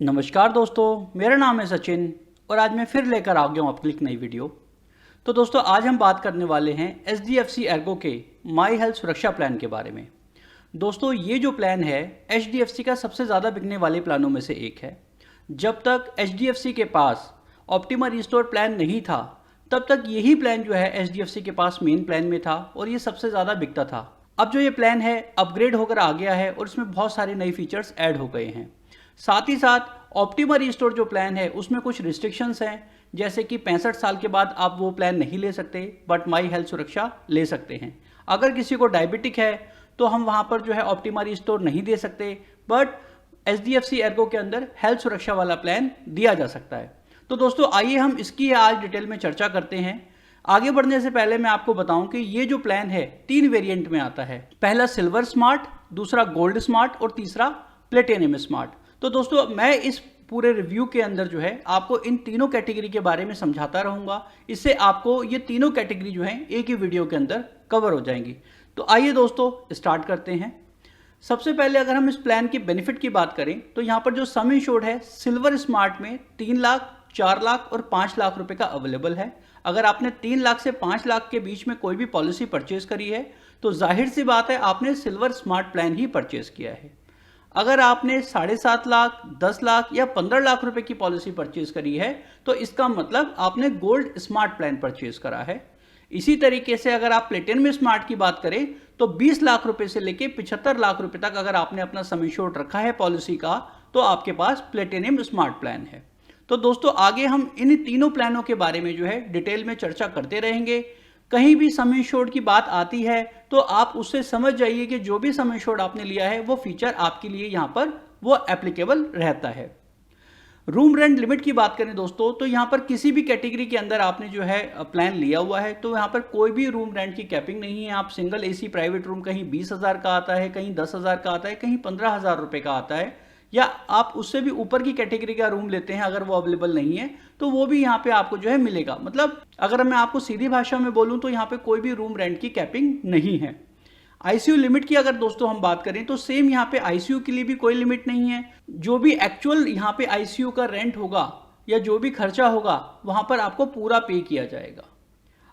नमस्कार दोस्तों, मेरा नाम है सचिन और आज मैं फिर लेकर आ गया हूँ आपके लिए एक नई वीडियो। तो दोस्तों आज हम बात करने वाले हैं HDFC ERGO के माई हेल्थ सुरक्षा प्लान के बारे में। दोस्तों ये जो प्लान है HDFC का सबसे ज़्यादा बिकने वाले प्लानों में से एक है। जब तक HDFC के पास ऑप्टिमा रिस्टोर प्लान नहीं था तब तक यही प्लान जो है HDFC के पास मेन प्लान में था और ये सबसे ज़्यादा बिकता था। अब जो ये प्लान है अपग्रेड होकर आ गया है और इसमें बहुत सारे नए फीचर्स ऐड हो गए हैं। साथ ही साथ ऑप्टिमा रिस्टोर जो प्लान है उसमें कुछ रिस्ट्रिक्शंस हैं, जैसे कि 65 साल के बाद आप वो प्लान नहीं ले सकते बट माई हेल्थ सुरक्षा ले सकते हैं। अगर किसी को डायबिटिक है तो हम वहाँ पर जो है ऑप्टिमा रिस्टोर नहीं दे सकते, बट HDFC ERGO के अंदर हेल्थ सुरक्षा वाला प्लान दिया जा सकता है। तो दोस्तों आइए हम इसकी आज डिटेल में चर्चा करते हैं। आगे बढ़ने से पहले मैं आपको बताऊं कि ये जो प्लान है 3 वेरिएंट में आता है। पहला सिल्वर स्मार्ट, दूसरा गोल्ड स्मार्ट और तीसरा प्लेटिनम स्मार्ट। तो दोस्तों मैं इस पूरे रिव्यू के अंदर जो है आपको इन तीनों कैटेगरी के बारे में समझाता रहूंगा। इससे आपको ये तीनों कैटेगरी जो है एक ही वीडियो के अंदर कवर हो जाएंगी। तो आइए दोस्तों स्टार्ट करते हैं। सबसे पहले अगर हम इस प्लान की बेनिफिट की बात करें तो यहाँ पर जो सम इंश्योर्ड है सिल्वर स्मार्ट में 3 लाख, 4 लाख और 5 लाख रुपए का अवेलेबल है। अगर आपने 3 लाख से 5 लाख के बीच में कोई भी पॉलिसी परचेज करी है तो जाहिर सी बात है आपने सिल्वर स्मार्ट प्लान ही परचेज किया है। अगर आपने 7.5 लाख, 10 लाख या 15 लाख रुपए की पॉलिसी परचेज करी है तो इसका मतलब आपने गोल्ड स्मार्ट प्लान परचेज करा है। इसी तरीके से अगर आप प्लेटिनम स्मार्ट की बात करें तो 20 लाख रुपए से लेके 75 लाख रुपए तक अगर आपने अपना सम इंश्योर्ड रखा है पॉलिसी का तो आपके पास प्लेटिनम स्मार्ट प्लान है। तो दोस्तों आगे हम इन तीनों प्लानों के बारे में जो है डिटेल में चर्चा करते रहेंगे। कहीं भी सम इंश्योर्ड की बात आती है तो आप उससे समझ जाइए कि जो भी सम इंश्योर्ड आपने लिया है वो फीचर आपके लिए यहाँ पर वो एप्लीकेबल रहता है। रूम रेंट लिमिट की बात करें दोस्तों तो यहाँ पर किसी भी कैटेगरी के अंदर आपने जो है प्लान लिया हुआ है तो यहाँ पर कोई भी रूम रेंट की कैपिंग नहीं है। आप सिंगल AC प्राइवेट रूम कहीं 20,000 का आता है, कहीं 10,000 का आता है, कहीं 15,000 रुपए का आता है, या आप उससे भी ऊपर की कैटेगरी का रूम लेते हैं अगर वो अवेलेबल नहीं है तो वो भी यहाँ पे आपको जो है मिलेगा। मतलब अगर मैं आपको सीधी भाषा में बोलूँ तो यहाँ पे कोई भी रूम रेंट की कैपिंग नहीं है। ICU लिमिट की अगर दोस्तों हम बात करें तो सेम यहाँ पे ICU के लिए भी कोई लिमिट नहीं है। जो भी एक्चुअल यहाँ पे ICU का रेंट होगा या जो भी खर्चा होगा वहाँ पर आपको पूरा पे किया जाएगा।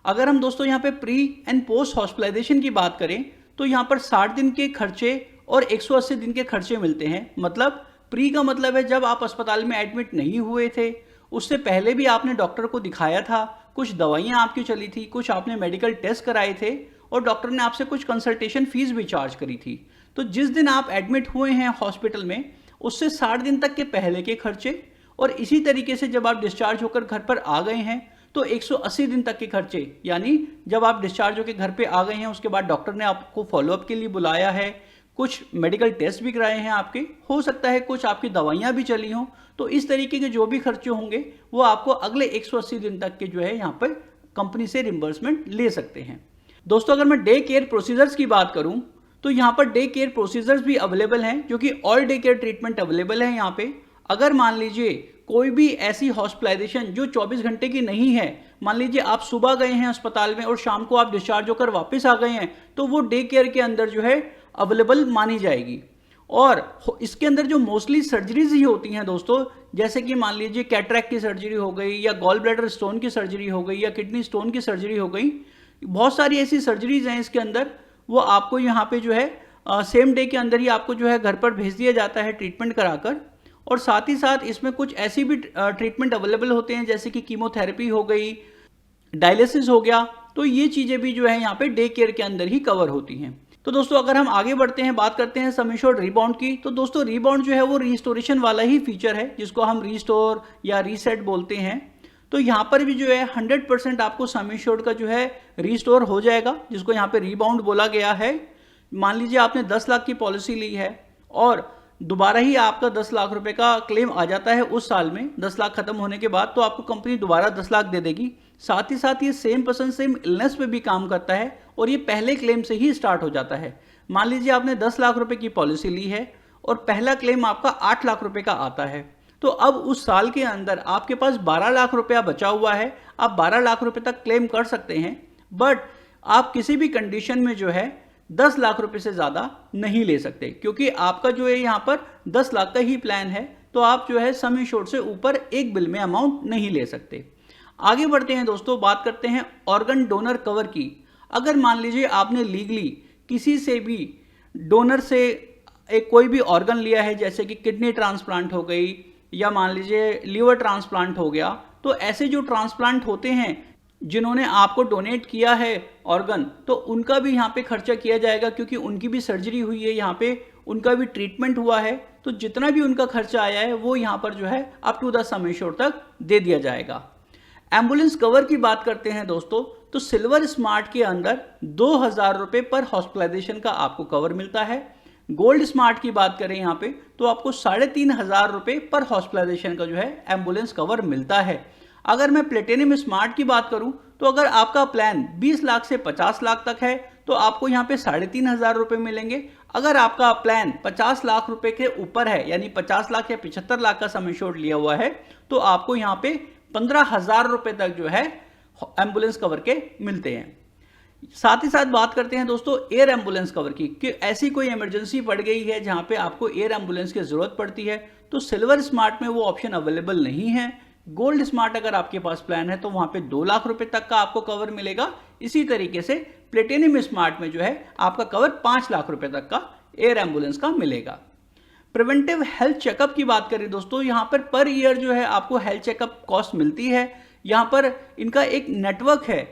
अगर हम दोस्तों यहाँ पे प्री एंड पोस्ट हॉस्पिटलाइजेशन की बात करें तो यहाँ पर 60 दिन के खर्चे और 180 दिन के खर्चे मिलते हैं। मतलब प्री का मतलब है जब आप अस्पताल में एडमिट नहीं हुए थे, उससे पहले भी आपने डॉक्टर को दिखाया था, कुछ दवाइयाँ आपकी चली थी, कुछ आपने मेडिकल टेस्ट कराए थे और डॉक्टर ने आपसे कुछ कंसल्टेशन फीस भी चार्ज करी थी। तो जिस दिन आप एडमिट हुए हैं हॉस्पिटल में उससे 60 दिन तक के पहले के खर्चे, और इसी तरीके से जब आप डिस्चार्ज होकर घर पर आ गए हैं तो 180 दिन तक के खर्चे, यानी जब आप डिस्चार्ज होकर घर पे आ गए हैं उसके बाद डॉक्टर ने आपको फॉलोअप के लिए बुलाया है, कुछ मेडिकल टेस्ट भी कराए हैं आपके, हो सकता है कुछ आपकी दवाइयाँ भी चली हों, तो इस तरीके के जो भी खर्चे होंगे वो आपको अगले 180 दिन तक के जो है यहाँ पर कंपनी से रिम्बर्समेंट ले सकते हैं। दोस्तों अगर मैं डे केयर प्रोसीजर्स की बात करूं तो यहाँ पर डे केयर प्रोसीजर्स भी अवेलेबल हैं, जो कि all day care treatment available है यहाँ पे। अगर मान लीजिए कोई भी ऐसी हॉस्पिटलाइजेशन जो 24 घंटे की नहीं है, मान लीजिए आप सुबह गए हैं अस्पताल में और शाम को आप डिस्चार्ज होकर वापस आ गए हैं, तो वो डे केयर के अंदर जो है अवेलेबल मानी जाएगी। और इसके अंदर जो मोस्टली सर्जरीज ही होती हैं दोस्तों, जैसे कि मान लीजिए कैटरैक्ट की सर्जरी हो गई या गॉल ब्लैडर स्टोन की सर्जरी हो गई या किडनी स्टोन की सर्जरी हो गई, बहुत सारी ऐसी सर्जरीज हैं इसके अंदर, वो आपको यहाँ पे जो है सेम डे के अंदर ही आपको जो है घर पर भेज दिया जाता है ट्रीटमेंट कराकर। और साथ ही साथ इसमें कुछ ऐसी भी ट्रीटमेंट अवेलेबल होते हैं जैसे कि कीमोथेरेपी हो गई, डायलिसिस हो गया, तो ये चीज़ें भी जो है यहाँ पे डे केयर के अंदर ही कवर होती हैं। तो दोस्तों अगर हम आगे बढ़ते हैं, बात करते हैं सम इंश्योर्ड रीबाउंड की, तो दोस्तों रीबाउंड जो है वो रिस्टोरेशन वाला ही फीचर है जिसको हम रीस्टोर या रीसेट बोलते हैं। तो यहाँ पर भी जो है 100% आपको सम इंश्योर्ड का जो है रीस्टोर हो जाएगा, जिसको यहाँ पे रीबाउंड बोला गया है। मान लीजिए आपने 10 लाख की पॉलिसी ली है और दोबारा ही आपका 10 लाख रुपए का क्लेम आ जाता है उस साल में, 10 लाख खत्म होने के बाद, तो आपको कंपनी दोबारा 10 लाख दे देगी। साथ ही साथ ये सेम पर्सन सेम इलनेस पे भी काम करता है और ये पहले क्लेम से ही स्टार्ट हो जाता है। मान लीजिए आपने 10 लाख रुपए की पॉलिसी ली है और पहला क्लेम आपका 8 लाख रुपए का आता है, तो अब उस साल के अंदर आपके पास 12 लाख रुपया बचा हुआ है, आप 12 लाख रुपए तक क्लेम कर सकते हैं। बट आप किसी भी कंडीशन में जो है 10 लाख रुपए से ज़्यादा नहीं ले सकते, क्योंकि आपका जो है यहाँ पर 10 लाख का ही प्लान है, तो आप जो है सम इंश्योर्ड से ऊपर एक बिल में अमाउंट नहीं ले सकते। आगे बढ़ते हैं दोस्तों, बात करते हैं ऑर्गन डोनर कवर की। अगर मान लीजिए आपने लीगली किसी से भी डोनर से एक कोई भी ऑर्गन लिया है, जैसे कि किडनी ट्रांसप्लांट हो गई या मान लीजिए लीवर ट्रांसप्लांट हो गया, तो ऐसे जो ट्रांसप्लांट होते हैं जिन्होंने आपको डोनेट किया है ऑर्गन, तो उनका भी यहाँ पे खर्चा किया जाएगा, क्योंकि उनकी भी सर्जरी हुई है, यहाँ पे उनका भी ट्रीटमेंट हुआ है, तो जितना भी उनका खर्चा आया है वो यहाँ पर जो है up to the sum assured तक दे दिया जाएगा। एम्बुलेंस कवर की बात करते हैं दोस्तों, तो सिल्वर स्मार्ट के अंदर 2000 रुपये पर हॉस्पिटलाइजेशन का आपको कवर मिलता है। गोल्ड स्मार्ट की बात करें यहाँ पे तो आपको 3500 रुपये पर हॉस्पिटलाइजेशन का जो है एम्बुलेंस कवर मिलता है। अगर मैं प्लेटिनियम स्मार्ट की बात करूं तो अगर आपका प्लान 20 लाख से 50 लाख तक है तो आपको यहाँ पे 3500 रुपये मिलेंगे। अगर आपका प्लान 50 लाख रुपए के ऊपर है, यानी 50 लाख या 75 लाख का सम इंश्योर्ड लिया हुआ है, तो आपको यहाँ पे 15,000 रुपये तक जो है एम्बुलेंस कवर के मिलते हैं। साथ ही साथ बात करते हैं दोस्तों एयर एम्बुलेंस कवर की, कि ऐसी कोई इमरजेंसी पड़ गई है जहां पे आपको एयर एम्बुलेंस की जरूरत पड़ती है, तो सिल्वर स्मार्ट में वो ऑप्शन अवेलेबल नहीं है। गोल्ड स्मार्ट अगर आपके पास प्लान है तो वहां पे 2 लाख रुपए तक का आपको कवर मिलेगा। इसी तरीके से प्लेटिनियम स्मार्ट में जो है आपका कवर 5 लाख रुपए तक का एयर एम्बुलेंस का मिलेगा। प्रिवेंटिव हेल्थ चेकअप की बात करें दोस्तों, यहाँ पर ईयर जो है आपको हेल्थ चेकअप कॉस्ट मिलती है। यहाँ पर इनका एक नेटवर्क है,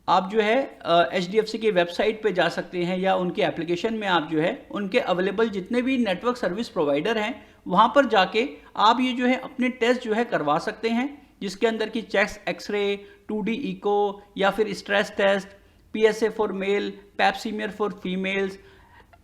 आप जो है HDFC की वेबसाइट पे जा सकते हैं या उनके एप्लीकेशन में आप जो है उनके अवेलेबल जितने भी नेटवर्क सर्विस प्रोवाइडर हैं वहाँ पर जाके आप ये जो है अपने टेस्ट जो है करवा सकते हैं, जिसके अंदर की चेस्ट एक्सरे, 2D इको या फिर stress test, PSA for male, pap smear for females,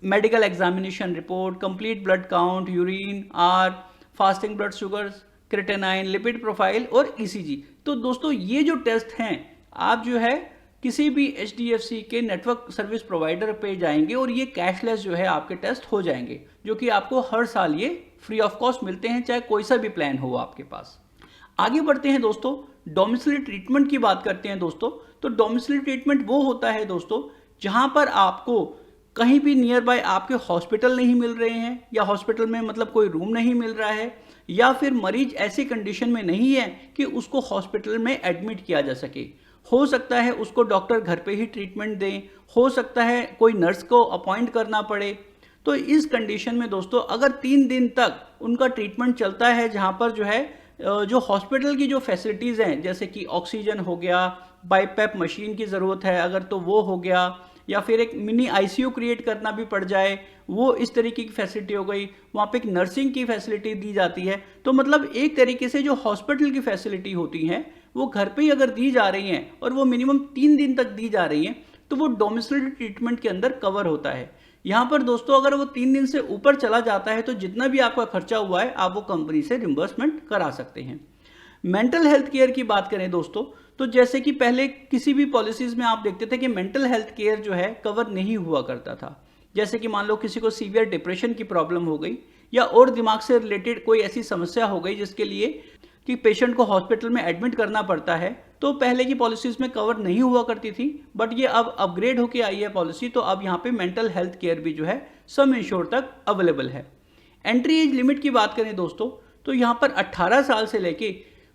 medical examination report, complete blood count, urine R, fasting blood sugars, creatinine, lipid profile और ECG। तो दोस्तों ये जो टेस्ट हैं आप जो है किसी भी HDFC के नेटवर्क सर्विस प्रोवाइडर पे जाएंगे और ये कैशलेस जो है आपके टेस्ट हो जाएंगे, जो कि आपको हर साल ये फ्री ऑफ कॉस्ट मिलते हैं, चाहे कोई सा भी प्लान हो आपके पास। आगे बढ़ते हैं दोस्तों, डोमिसिलरी ट्रीटमेंट की बात करते हैं दोस्तों। तो डोमिसिलरी ट्रीटमेंट वो होता है दोस्तों जहां पर आपको कहीं भी नियर बाय आपके हॉस्पिटल नहीं मिल रहे हैं, या हॉस्पिटल में मतलब कोई रूम नहीं मिल रहा है, या फिर मरीज ऐसी कंडीशन में नहीं है कि उसको हॉस्पिटल में एडमिट किया जा सके। हो सकता है उसको डॉक्टर घर पे ही ट्रीटमेंट दें, हो सकता है कोई नर्स को अपॉइंट करना पड़े। तो इस कंडीशन में दोस्तों अगर 3 दिन तक उनका ट्रीटमेंट चलता है, जहां पर जो है जो हॉस्पिटल की जो फैसिलिटीज़ हैं, जैसे कि ऑक्सीजन हो गया, बाईपैप मशीन की ज़रूरत है अगर तो वो हो गया, या फिर एक मिनी ICU क्रिएट करना भी पड़ जाए, वो इस तरीके की फैसिलिटी हो गई, वहाँ पे एक नर्सिंग की फैसिलिटी दी जाती है। तो मतलब एक तरीके से जो हॉस्पिटल की फैसिलिटी होती हैं वो घर पे ही अगर दी जा रही हैं और वो मिनिमम 3 दिन तक दी जा रही हैं, तो वो डोमिसिलरी ट्रीटमेंट के अंदर कवर होता है। यहाँ पर दोस्तों अगर वो 3 दिन से ऊपर चला जाता है तो जितना भी आपका खर्चा हुआ है आप वो कंपनी से रिम्बर्समेंट करा सकते हैं। मेंटल हेल्थ केयर की बात करें दोस्तों, तो जैसे कि पहले किसी भी पॉलिसीज में आप देखते थे कि मेंटल हेल्थ केयर जो है कवर नहीं हुआ करता था। जैसे कि मान लो किसी को सीवियर डिप्रेशन की प्रॉब्लम हो गई या और दिमाग से रिलेटेड कोई ऐसी समस्या हो गई जिसके लिए कि पेशेंट को हॉस्पिटल में एडमिट करना पड़ता है, तो पहले की पॉलिसीज में कवर नहीं हुआ करती थी, बट ये अब अपग्रेड होके आई है पॉलिसी, तो अब यहाँ पे मेंटल हेल्थ केयर भी जो है सम इंश्योर्ड तक अवेलेबल है। एंट्री एज लिमिट की बात करें दोस्तों, तो यहाँ पर 18 साल से लेके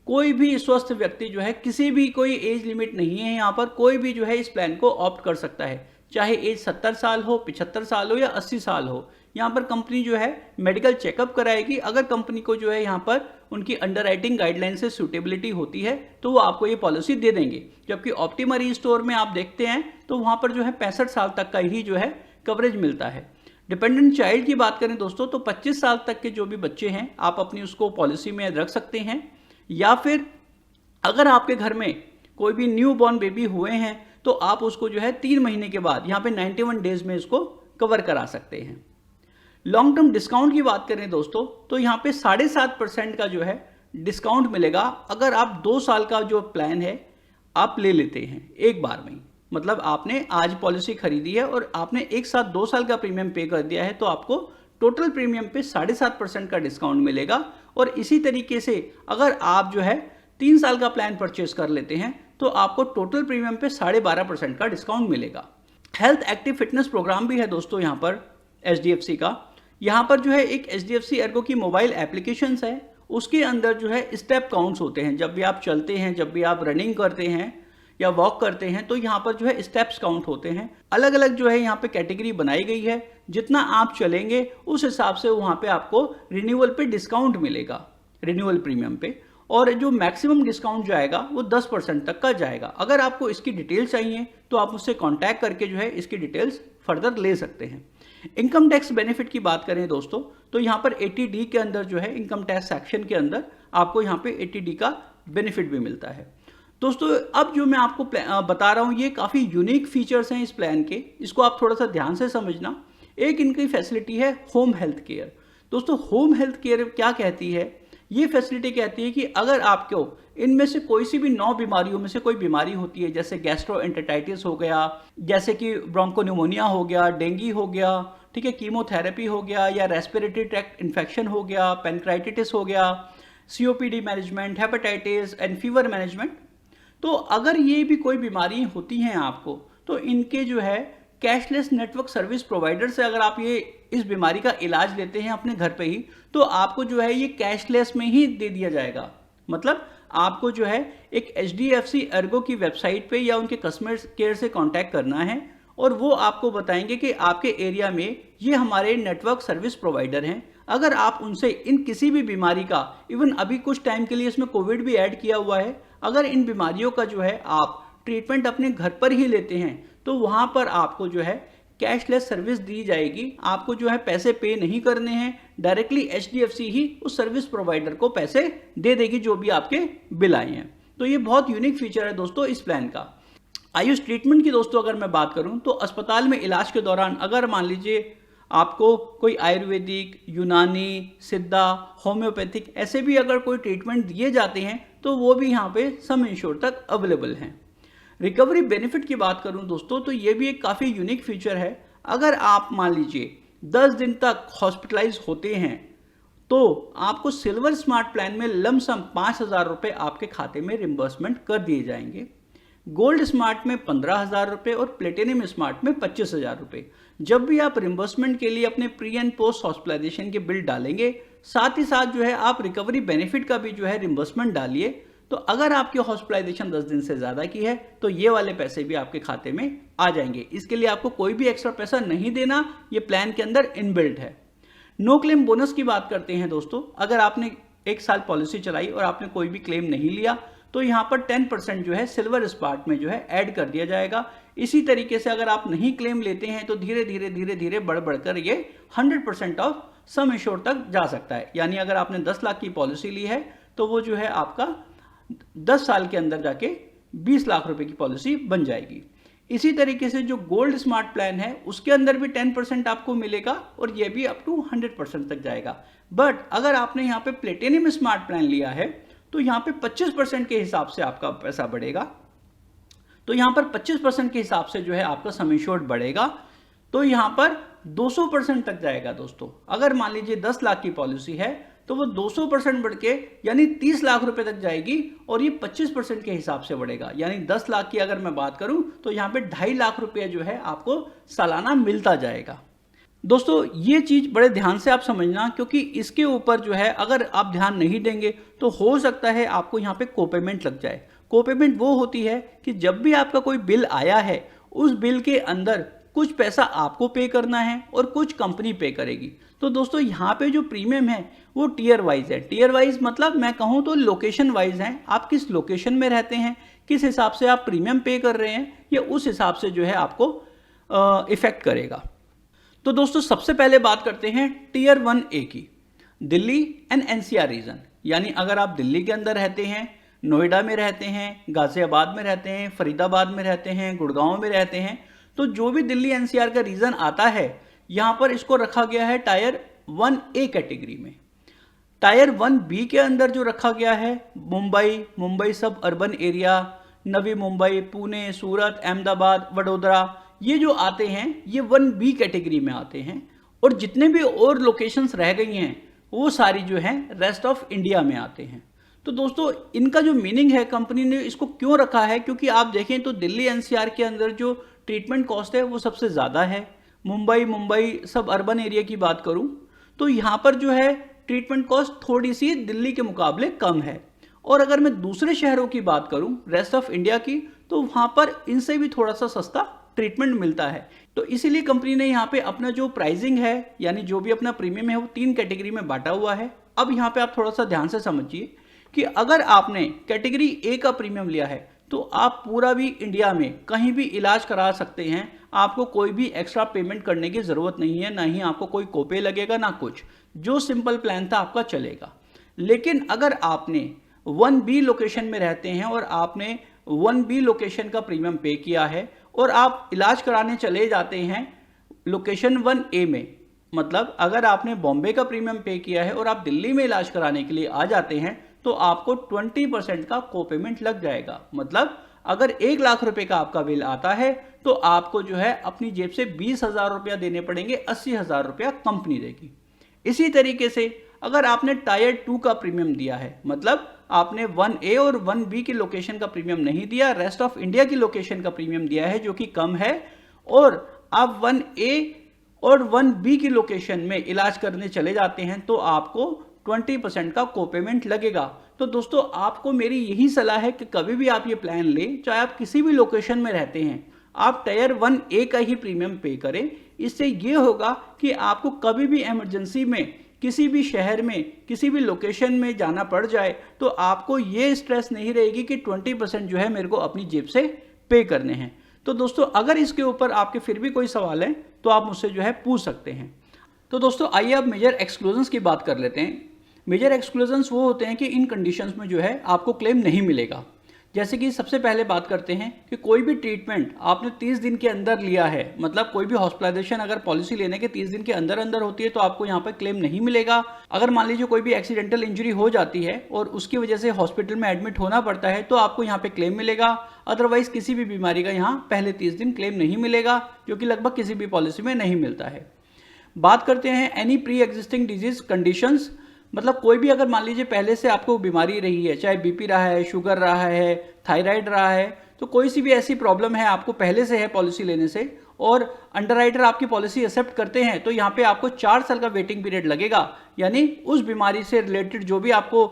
कोई भी स्वस्थ व्यक्ति जो है, किसी भी कोई एज लिमिट नहीं है, यहाँ पर कोई भी जो है इस प्लान को ऑप्ट कर सकता है, चाहे एज 70 साल हो, 75 साल हो या 80 साल हो। यहाँ पर कंपनी जो है मेडिकल चेकअप कराएगी। अगर कंपनी को जो है यहाँ पर उनकी अंडरराइटिंग गाइडलाइन से सूटेबिलिटी होती है तो वो आपको ये पॉलिसी दे देंगे। जबकि ऑप्टिमरी स्टोर में आप देखते हैं तो वहाँ पर जो है 65 साल तक का ही जो है कवरेज मिलता है। डिपेंडेंट चाइल्ड की बात करें दोस्तों, तो 25 साल तक के जो भी बच्चे हैं आप अपनी उसको पॉलिसी में रख सकते हैं, या फिर अगर आपके घर में कोई भी न्यू बॉर्न बेबी हुए हैं तो आप उसको जो है 3 महीने के बाद यहाँ पे 91 डेज में इसको कवर करा सकते हैं। लॉन्ग टर्म डिस्काउंट की बात करें दोस्तों, तो यहाँ पे 7.5% का जो है डिस्काउंट मिलेगा अगर आप 2 साल का जो प्लान है आप ले लेते हैं एक बार में। मतलब आपने आज पॉलिसी खरीदी है और आपने एक साथ 2 साल का प्रीमियम पे कर दिया है, तो आपको टोटल प्रीमियम पे 7.5% का डिस्काउंट मिलेगा। और इसी तरीके से अगर आप जो है 3 साल का प्लान परचेज कर लेते हैं तो आपको टोटल प्रीमियम पे 12.5% का डिस्काउंट मिलेगा। हेल्थ एक्टिव फिटनेस प्रोग्राम भी है दोस्तों यहाँ पर HDFC का। यहाँ पर जो है एक HDFC एर्गो की मोबाइल एप्लीकेशंस है, उसके अंदर जो है स्टेप काउंट्स होते हैं। जब भी आप चलते हैं, जब भी आप रनिंग करते हैं या वॉक करते हैं, तो यहाँ पर जो है स्टेप्स काउंट होते हैं। अलग अलग जो है यहाँ पे कैटेगरी बनाई गई है। जितना आप चलेंगे उस हिसाब से वहाँ पे आपको रिन्यूअल पे डिस्काउंट मिलेगा, रिन्यूअल प्रीमियम पे। और जो मैक्सिमम डिस्काउंट जाएगा वो 10% तक का जाएगा। अगर आपको इसकी डिटेल्स चाहिए तो आप मुझसे कॉन्टैक्ट करके जो है इसकी डिटेल्स फर्दर ले सकते हैं। इनकम टैक्स बेनिफिट की बात करें दोस्तों, तो यहाँ पर 80D के अंदर जो है इनकम टैक्स सेक्शन के अंदर आपको यहाँ पे 80D का बेनिफिट भी मिलता है। दोस्तों अब जो मैं आपको बता रहा हूँ ये काफ़ी यूनिक फीचर्स हैं इस प्लान के, इसको आप थोड़ा सा ध्यान से समझना। एक इनकी फैसिलिटी है होम हेल्थ केयर। दोस्तों होम हेल्थ केयर क्या कहती है? ये फैसिलिटी कहती है कि अगर आपको इनमें से कोई सी भी 9 बीमारियों में से कोई बीमारी होती है, जैसे गैस्ट्रोएंटेराइटिस हो गया, जैसे कि ब्रोंकोन्यूमोनिया हो गया, डेंगू हो गया, ठीक है, कीमोथेरेपी हो गया, या रेस्पिरेटरी ट्रैक्ट इन्फेक्शन हो गया, पेनक्राइटिस हो गया, COPD management, hepatitis and fever management, तो अगर ये भी कोई बीमारी होती हैं आपको, तो इनके जो है कैशलेस नेटवर्क सर्विस प्रोवाइडर से अगर आप ये इस बीमारी का इलाज लेते हैं अपने घर पे ही, तो आपको जो है ये कैशलेस में ही दे दिया जाएगा। मतलब आपको जो है एक HDFC एर्गो की वेबसाइट पे या उनके कस्टमर केयर से कांटेक्ट करना है और वो आपको बताएंगे कि आपके एरिया में ये हमारे नेटवर्क सर्विस प्रोवाइडर हैं। अगर आप उनसे इन किसी भी बीमारी का, इवन अभी कुछ टाइम के लिए इसमें कोविड भी ऐड किया हुआ है, अगर इन बीमारियों का जो है आप ट्रीटमेंट अपने घर पर ही लेते हैं तो वहाँ पर आपको जो है कैशलेस सर्विस दी जाएगी। आपको जो है पैसे पे नहीं करने हैं, डायरेक्टली HDFC ही उस सर्विस प्रोवाइडर को पैसे दे देगी जो भी आपके बिल आए हैं। तो ये बहुत यूनिक फीचर है दोस्तों इस प्लान का। आयुष ट्रीटमेंट की दोस्तों अगर मैं बात करूं तो अस्पताल में इलाज के दौरान अगर मान लीजिए आपको कोई आयुर्वेदिक, यूनानी, सिद्धा, होम्योपैथिक ऐसे भी अगर कोई ट्रीटमेंट दिए जाते हैं तो वो भी यहाँ पे सम इंश्योर तक अवेलेबल हैं। रिकवरी बेनिफिट की बात करूं दोस्तों तो ये भी एक काफ़ी यूनिक फीचर है। अगर आप मान लीजिए 10 दिन तक हॉस्पिटलाइज होते हैं तो आपको सिल्वर स्मार्ट प्लान में लमसम 5,000 रुपये आपके खाते में रिम्बर्समेंट कर दिए जाएंगे। गोल्ड स्मार्ट में 15,000 रुपये और प्लेटिनियम स्मार्ट में 25,000 रुपये। जब भी आप रिम्बर्समेंट के लिए अपने प्री एंड पोस्ट हॉस्पिटलाइजेशन के बिल डालेंगे, साथ ही साथ जो है आप रिकवरी बेनिफिट का भी जो है रिम्बर्समेंट डालिए। तो अगर आपकी हॉस्पिटलाइजेशन 10 दिन से ज़्यादा की है तो ये वाले पैसे भी आपके खाते में आ जाएंगे। इसके लिए आपको कोई भी एक्स्ट्रा पैसा नहीं देना, ये प्लान के अंदर इनबिल्ट है। नो क्लेम बोनस की बात करते हैं दोस्तों, अगर आपने 1 साल पॉलिसी चलाई और आपने कोई भी क्लेम नहीं लिया तो यहाँ पर 10% जो है सिल्वर स्पार्ट में जो है ऐड कर दिया जाएगा। इसी तरीके से अगर आप नहीं क्लेम लेते हैं तो धीरे धीरे बढ़ बढ़कर ये 100% ऑफ सम इंश्योर तक जा सकता है। यानी अगर आपने 10 लाख की पॉलिसी ली है तो वो जो है आपका 10 साल के अंदर जाके 20 लाख रुपए की पॉलिसी बन जाएगी। इसी तरीके से जो गोल्ड स्मार्ट प्लान है उसके अंदर भी 10% आपको मिलेगा और ये भी अप टू 100% तक जाएगा। बट अगर आपने यहाँ पे प्लेटिनियम स्मार्ट प्लान लिया है तो यहाँ पे 25% के हिसाब से आपका पैसा बढ़ेगा। तो यहाँ पर 25% के हिसाब से जो है आपका सम इंश्योर्ड बढ़ेगा, तो यहाँ पर 200% तक जाएगा दोस्तों। अगर मान लीजिए 10 लाख की पॉलिसी है तो वो 200% बढ़ के यानी 30 लाख रुपए तक जाएगी और ये 25% के हिसाब से बढ़ेगा। यानी 10 लाख की अगर मैं बात करूं तो यहाँ पे 2.5 लाख रुपए जो है आपको सालाना मिलता जाएगा। दोस्तों ये चीज़ बड़े ध्यान से आप समझना, क्योंकि इसके ऊपर जो है अगर आप ध्यान नहीं देंगे तो हो सकता है आपको यहाँ पे कोपेमेंट लग जाए। कोपेमेंट वो होती है कि जब भी आपका कोई बिल आया है उस बिल के अंदर कुछ पैसा आपको पे करना है और कुछ कंपनी पे करेगी। तो दोस्तों यहाँ पे जो प्रीमियम है वो टीयर वाइज है। टीयर वाइज मतलब मैं कहूँ तो लोकेशन वाइज है। आप किस लोकेशन में रहते हैं, किस हिसाब से आप प्रीमियम पे कर रहे हैं, ये उस हिसाब से जो है आपको इफेक्ट करेगा। तो दोस्तों सबसे पहले बात करते हैं टीयर 1A की, दिल्ली एंड NCR रीजन। यानी अगर आप दिल्ली के अंदर रहते हैं, नोएडा में रहते हैं, गाजियाबाद में रहते हैं, फरीदाबाद में रहते हैं, गुड़गांव में रहते हैं, तो जो भी दिल्ली NCR का रीजन आता है यहाँ पर इसको रखा गया है टायर 1A कैटेगरी में। टायर 1B के अंदर जो रखा गया है मुंबई सब अर्बन एरिया, नवी मुंबई, पुणे, सूरत, अहमदाबाद, वडोदरा, ये जो आते हैं ये 1B कैटेगरी में आते हैं। और जितने भी और लोकेशंस रह गई हैं वो सारी जो हैं रेस्ट ऑफ इंडिया में आते हैं। तो दोस्तों इनका जो मीनिंग है, कंपनी ने इसको क्यों रखा है, क्योंकि आप देखें तो दिल्ली NCR के अंदर जो ट्रीटमेंट कॉस्ट है वो सबसे ज़्यादा है। मुंबई सब अर्बन एरिया की बात करूं तो यहाँ पर जो है ट्रीटमेंट कॉस्ट थोड़ी सी दिल्ली के मुकाबले कम है। और अगर मैं दूसरे शहरों की बात करूं रेस्ट ऑफ इंडिया की, तो वहां पर इनसे भी थोड़ा सा सस्ता ट्रीटमेंट मिलता है। तो इसीलिए कंपनी ने यहाँ पे अपना जो प्राइसिंग है यानी जो भी अपना प्रीमियम है वो 3 कैटेगरी में बांटा हुआ है। अब यहाँ पे आप थोड़ा सा ध्यान से समझिए कि अगर आपने कैटेगरी ए का प्रीमियम लिया है तो आप पूरा भी इंडिया में कहीं भी इलाज करा सकते हैं। आपको कोई भी एक्स्ट्रा पेमेंट करने की ज़रूरत नहीं है, ना ही आपको कोई कोपे लगेगा ना कुछ। जो सिंपल प्लान था आपका चलेगा। लेकिन अगर आपने 1B लोकेशन में रहते हैं और आपने 1B लोकेशन का प्रीमियम पे किया है और आप इलाज कराने चले जाते हैं लोकेशन 1A में, मतलब अगर आपने बॉम्बे का प्रीमियम पे किया है और आप दिल्ली में इलाज कराने के लिए आ जाते हैं तो आपको 20% का को पेमेंट लग जाएगा। मतलब अगर 1 लाख रुपए का आपका बिल आता है तो आपको जो है अपनी जेब से 20,000 रुपया देने पड़ेंगे, 80,000 रुपया कंपनी देगी। इसी तरीके से अगर आपने टायर 2 का प्रीमियम दिया है, मतलब आपने 1A और 1B की लोकेशन का प्रीमियम नहीं दिया, रेस्ट ऑफ इंडिया की लोकेशन का प्रीमियम दिया है जो कि कम है, और आप 1A और 1B की लोकेशन में इलाज करने चले जाते हैं तो आपको 20% का को पेमेंट लगेगा। तो दोस्तों आपको मेरी यही सलाह है कि कभी भी आप ये प्लान लें, चाहे आप किसी भी लोकेशन में रहते हैं, आप टायर 1A का ही प्रीमियम पे करें। इससे ये होगा कि आपको कभी भी इमरजेंसी में किसी भी शहर में किसी भी लोकेशन में जाना पड़ जाए तो आपको ये स्ट्रेस नहीं रहेगी कि 20% जो है मेरे को अपनी जेब से पे करने हैं। तो दोस्तों अगर इसके ऊपर आपके फिर भी कोई सवाल है तो आप मुझसे जो है पूछ सकते हैं। तो दोस्तों आइए अब मेजर एक्सक्लूजन्स की बात कर लेते हैं। मेजर एक्सक्लूजन्स वो होते हैं कि इन कंडीशंस में जो है आपको क्लेम नहीं मिलेगा। जैसे कि सबसे पहले बात करते हैं कि कोई भी ट्रीटमेंट आपने 30 दिन के अंदर लिया है, मतलब कोई भी हॉस्पिटलाइजेशन अगर पॉलिसी लेने के 30 दिन के अंदर अंदर होती है तो आपको यहाँ पर क्लेम नहीं मिलेगा। अगर मान लीजिए कोई भी एक्सीडेंटल इंजरी हो जाती है और उसकी वजह से हॉस्पिटल में एडमिट होना पड़ता है तो आपको यहाँ पे क्लेम मिलेगा। अदरवाइज किसी भी बीमारी का यहाँ पहले 30 दिन क्लेम नहीं मिलेगा, जो कि लगभग किसी भी पॉलिसी में नहीं मिलता है। बात करते हैं any pre existing disease conditions, मतलब कोई भी अगर मान लीजिए पहले से आपको बीमारी रही है, चाहे बीपी रहा है, शुगर रहा है, थायराइड रहा है, तो कोई सी भी ऐसी प्रॉब्लम है आपको पहले से है पॉलिसी लेने से और अंडरराइटर आपकी पॉलिसी एक्सेप्ट करते हैं तो यहाँ पे आपको 4 साल का वेटिंग पीरियड लगेगा। यानी उस बीमारी से रिलेटेड जो भी आपको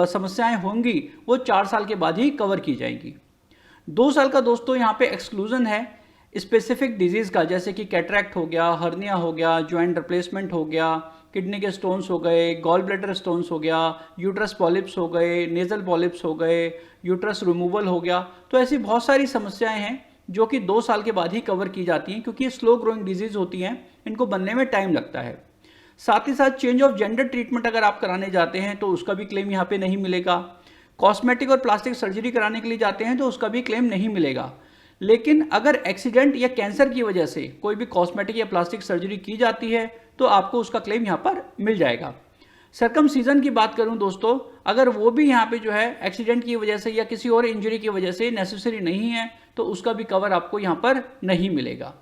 समस्याएं होंगी वो 4 साल के बाद ही कवर की जाएंगी। 2 साल का दोस्तों यहाँ पे एक्सक्लूजन है स्पेसिफिक डिजीज़ का, जैसे कि कैटरैक्ट हो गया, हर्निया हो गया, ज्वाइंट रिप्लेसमेंट हो गया, किडनी के स्टोन्स हो गए, गॉल ब्लैडर स्टोन्स हो गया, यूट्रस पॉलिप्स हो गए, नेजल पॉलिप्स हो गए, यूट्रस रिमूवल हो गया। तो ऐसी बहुत सारी समस्याएं हैं जो कि 2 साल के बाद ही कवर की जाती हैं, क्योंकि ये स्लो ग्रोइंग डिजीज़ होती हैं, इनको बनने में टाइम लगता है। साथ ही साथ चेंज ऑफ जेंडर ट्रीटमेंट अगर आप कराने जाते हैं तो उसका भी क्लेम यहाँ पे नहीं मिलेगा। कॉस्मेटिक और प्लास्टिक सर्जरी कराने के लिए जाते हैं तो उसका भी क्लेम नहीं मिलेगा। लेकिन अगर एक्सीडेंट या कैंसर की वजह से कोई भी कॉस्मेटिक या प्लास्टिक सर्जरी की जाती है तो आपको उसका क्लेम यहाँ पर मिल जाएगा। सर्कमसीजन की बात करूं दोस्तों, अगर वो भी यहाँ पे जो है एक्सीडेंट की वजह से या किसी और इंजरी की वजह से नेसेसरी नहीं है तो उसका भी कवर आपको यहाँ पर नहीं मिलेगा।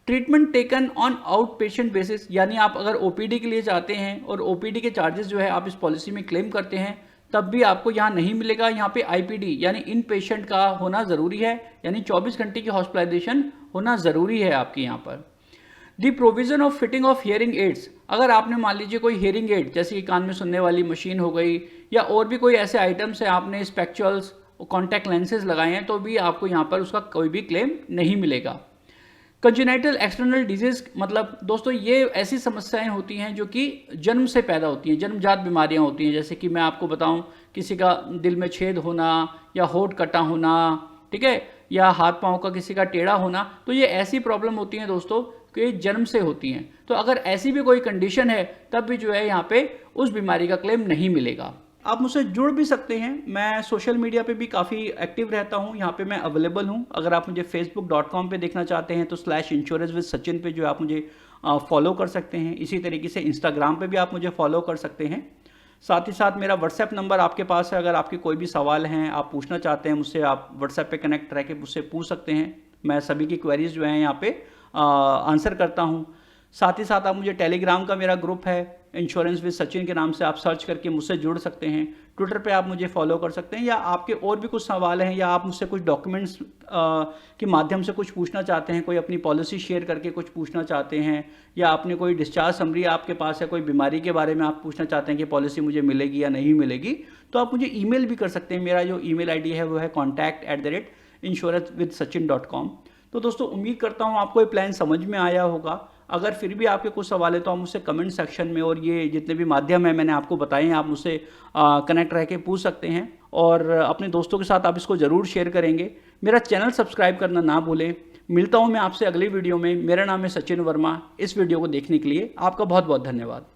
Treatment taken on out patient basis, यानी आप अगर ओपीडी के लिए जाते हैं और ओपीडी के चार्जेस जो है आप इस पॉलिसी में क्लेम करते हैं तब भी आपको यहाँ नहीं मिलेगा। यहाँ पे आईपीडी यानी इन पेशेंट का होना ज़रूरी है, यानी 24 घंटे की हॉस्पिटलाइजेशन होना ज़रूरी है आपके यहाँ पर। The provision of fitting of hearing aids, अगर आपने मान लीजिए कोई हियरिंग एड जैसे कि कान में सुनने वाली मशीन हो गई या और भी कोई ऐसे आइटम्स हैं, आपने स्पेक्चुअल्स और कॉन्टैक्ट लेंसेज लगाए हैं तो भी आपको यहाँ पर उसका कोई भी क्लेम नहीं मिलेगा। कंजेनाइटल एक्सटर्नल डिजीज़, मतलब दोस्तों ये ऐसी समस्याएं होती हैं जो कि जन्म से पैदा होती हैं, जन्मजात बीमारियां होती हैं। जैसे कि मैं आपको बताऊं, किसी का दिल में छेद होना या होठ कटा होना, ठीक है, या हाथ पांव का किसी का टेढ़ा होना, तो ये ऐसी प्रॉब्लम होती हैं दोस्तों कि जन्म से होती हैं। तो अगर ऐसी भी कोई कंडीशन है तब भी जो है यहाँ पे उस बीमारी का क्लेम नहीं मिलेगा। आप मुझसे जुड़ भी सकते हैं, मैं सोशल मीडिया पे भी काफ़ी एक्टिव रहता हूँ, यहाँ पे मैं अवेलेबल हूँ। अगर आप मुझे facebook.com पे देखना चाहते हैं तो /insurance-with-sachin पे जो आप मुझे फॉलो कर सकते हैं। इसी तरीके से इंस्टाग्राम पे भी आप मुझे फॉलो कर सकते हैं। साथ ही साथ मेरा व्हाट्सएप नंबर आपके पास है, अगर आपके कोई भी सवाल हैं आप पूछना चाहते हैं मुझसे, आप व्हाट्सएप पे कनेक्ट रह के मुझसे पूछ सकते हैं। मैं सभी की क्वेरीज जो हैं यहाँ पे आंसर करता हूँ। साथ ही साथ आप मुझे टेलीग्राम का मेरा ग्रुप है इंश्योरेंस विद सचिन के नाम से, आप सर्च करके मुझसे जुड़ सकते हैं। ट्विटर पे आप मुझे फॉलो कर सकते हैं, या आपके और भी कुछ सवाल हैं या आप मुझसे कुछ डॉक्यूमेंट्स के माध्यम से कुछ पूछना चाहते हैं, कोई अपनी पॉलिसी शेयर करके कुछ पूछना चाहते हैं, या आपने कोई डिस्चार्ज समरी आपके पास है, कोई बीमारी के बारे में आप पूछना चाहते हैं कि पॉलिसी मुझे मिलेगी या नहीं मिलेगी, तो आप मुझे ईमेल भी कर सकते हैं। मेरा जो ईमेल आईडी है वो है contact@insurancewithsachin.com। तो दोस्तों उम्मीद करता हूँ आपको ये प्लान समझ में आया होगा। अगर फिर भी आपके कुछ सवाल है तो आप मुझसे कमेंट सेक्शन में, और ये जितने भी माध्यम है मैंने आपको बताए हैं, आप मुझसे कनेक्ट रह के पूछ सकते हैं, और अपने दोस्तों के साथ आप इसको ज़रूर शेयर करेंगे। मेरा चैनल सब्सक्राइब करना ना भूलें। मिलता हूँ मैं आपसे अगली वीडियो में। मेरा नाम है सचिन वर्मा। इस वीडियो को देखने के लिए आपका बहुत बहुत धन्यवाद।